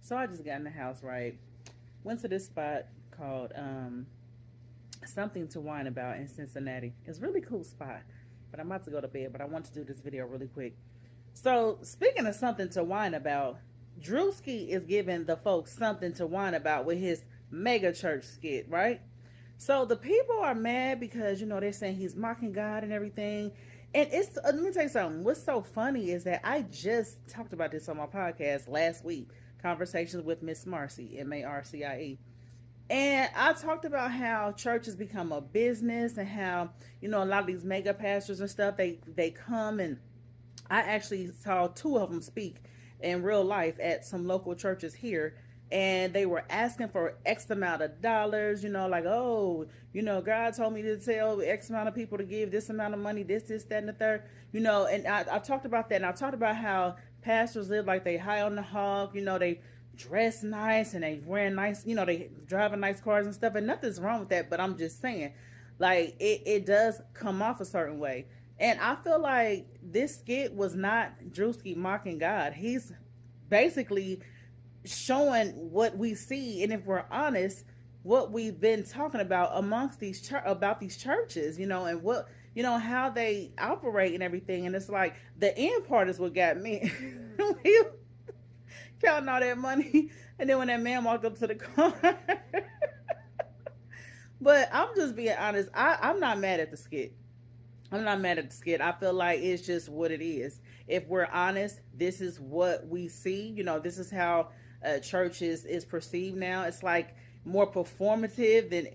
So I just got in the house, right? Went to this spot called Something to Whine About in Cincinnati. It's a really cool spot. But I'm about to go to bed, but I want to do this video really quick. So, speaking of something to whine about, Druski is giving the folks something to whine about with his mega church skit, right? So the people are mad because they're saying he's mocking God and everything. And it's let me tell you something. What's so funny is that I just talked about this on my podcast last week, Conversations with Miss Marcy, Marcie. And I talked about how church has become a business and how, a lot of these mega pastors and stuff, they come, and I actually saw two of them speak in real life at some local churches here. And they were asking for X amount of dollars, like, oh, God told me to tell X amount of people to give this amount of money, this, that, and the third, and I talked about that. And I talked about how pastors live like they high on the hog, they dress nice and they wearing nice, they driving nice cars and stuff. And nothing's wrong with that. But I'm just saying, like, it does come off a certain way. And I feel like this skit was not Druski mocking God. He's basically showing what we see, and if we're honest, what we've been talking about amongst these about these churches, and what how they operate and everything. And it's like the end part is what got me. He counting all that money, and then when that man walked up to the car. But I'm just being honest. I'm not mad at the skit. I'm not mad at the skit. I feel like it's just what it is. If we're honest, this is what we see. This is how church is perceived now. It's like more performative than